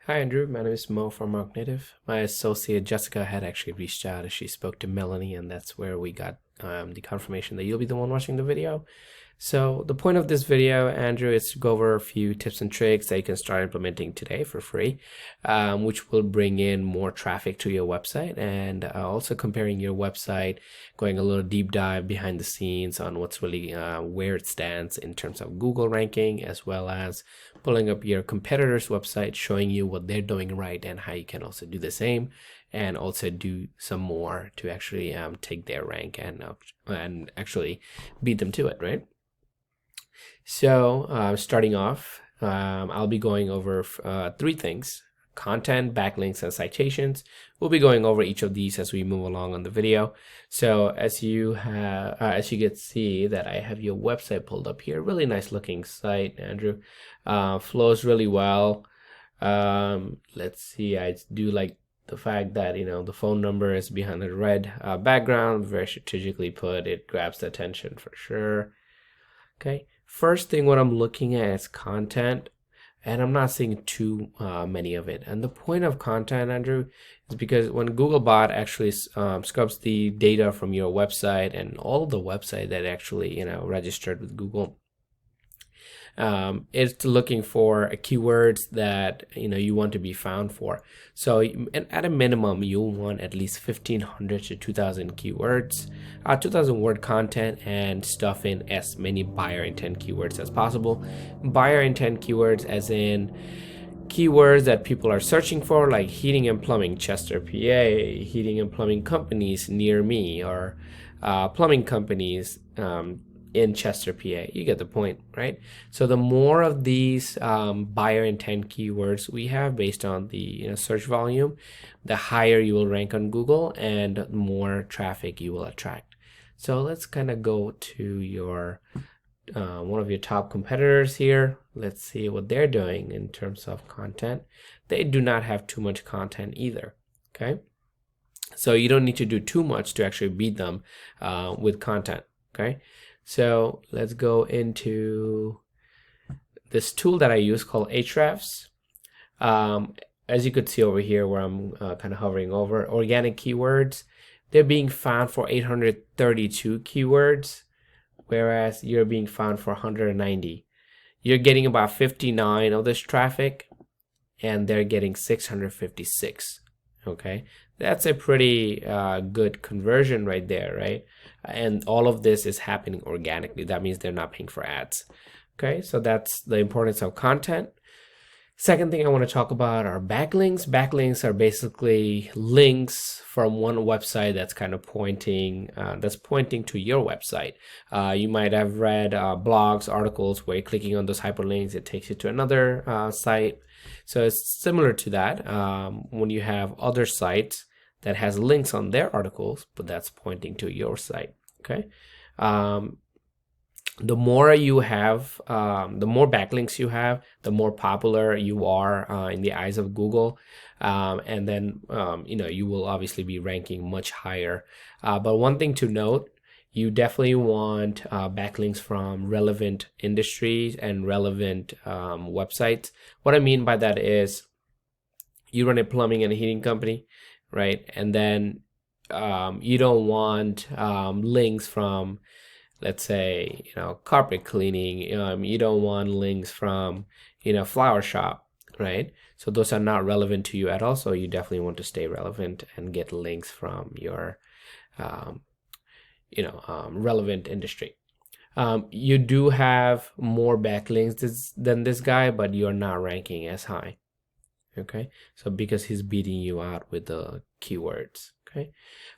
Hi Andrew, my name is Mo from Marknative. My associate Jessica had actually reached out and she spoke to Melanie, and that's where we got the confirmation that you'll be the one watching the video. So the point of this video, Andrew, is to go over a few tips and tricks that you can start implementing today for free, which will bring in more traffic to your website, and also comparing your website, going a little deep dive behind the scenes on what's really where it stands in terms of Google ranking, as well as pulling up your competitors' website, showing you what they're doing right and how you can also do the same, and also do some more to actually take their rank and actually beat them to it, right? So starting off, I'll be going over three things: content, backlinks, and citations. We'll be going over each of these as we move along on the video. So as you can see that I have your website pulled up here. Really nice looking site, Andrew. Flows really well. Let's see, I do like the fact that the phone number is behind a red background, very strategically put. It grabs the attention for sure. Okay, first thing what I'm looking at is content, and I'm not seeing too many of it. And the point of content, Andrew, is because when Googlebot actually scrubs the data from your website and all the website that actually registered with Google, it's looking for keywords that you want to be found for. So at a minimum, you'll want at least 1,500 to 2,000 keywords, 2,000 word content, and stuff in as many buyer intent keywords as possible. Buyer intent keywords as in keywords that people are searching for, like heating and plumbing, Chester, PA, heating and plumbing companies near me, or plumbing companies in Chester, PA. You get the point, right? So the more of these buyer intent keywords we have based on the search volume, the higher you will rank on Google and more traffic you will attract. So let's kind of go to your one of your top competitors here. Let's see what they're doing in terms of content. They do not have too much content either. Okay, so you don't need to do too much to actually beat them with content. Okay, so let's go into this tool that I use called Ahrefs. As you could see over here where I'm kind of hovering over, organic keywords, they're being found for 832 keywords, whereas you're being found for 190. You're getting about 59 of this traffic, and they're getting 656. Okay, that's a pretty good conversion right there, right? And all of this is happening organically. That means they're not paying for ads. Okay, so that's the importance of content. Second thing I want to talk about are backlinks. Backlinks are basically links from one website that's kind of pointing to your website. You might have read blogs, articles where you're clicking on those hyperlinks, it takes you to another site. So it's similar to that when you have other sites that has links on their articles, but that's pointing to your site. Okay. The more you have, the more backlinks you have, the more popular you are in the eyes of Google, and then you will obviously be ranking much higher. But one thing to note, you definitely want backlinks from relevant industries and relevant websites. What I mean by that is, you run a plumbing and heating company, right? And then you don't want links from, let's say, carpet cleaning. You don't want links from, flower shop, right? So those are not relevant to you at all. So you definitely want to stay relevant and get links from your, relevant industry. You do have more backlinks than this guy, but you're not ranking as high. Okay, so because he's beating you out with the keywords. Okay,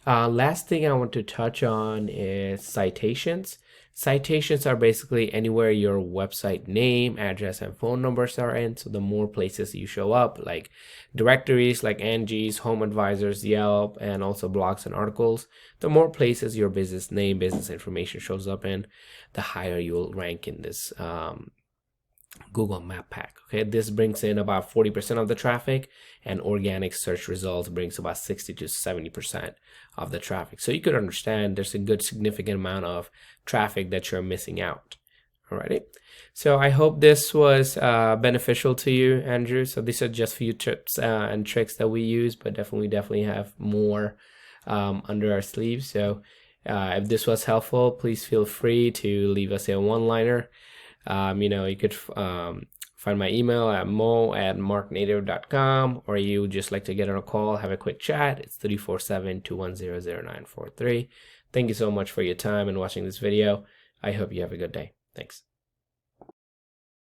last thing I want to touch on is citations. Citations are basically anywhere your website name, address, and phone numbers are in. So the more places you show up, like directories like Angie's, Home Advisors, Yelp, and also blogs and articles, the more places your business name, business information shows up in, the higher you'll rank in this Google Map Pack. Okay, this brings in about 40% of the traffic, and organic search results brings about 60 to 70% of the traffic. So you could understand there's a good significant amount of traffic that you're missing out. Alrighty. So I hope this was beneficial to you, Andrew. So these are just a few tips and tricks that we use, but definitely have more under our sleeves. So if this was helpful, please feel free to leave us a one-liner. You could find my email at mo@marknative.com, or you just like to get on a call, have a quick chat. It's 347-210-0943. Thank you so much for your time and watching this video. I hope you have a good day. Thanks.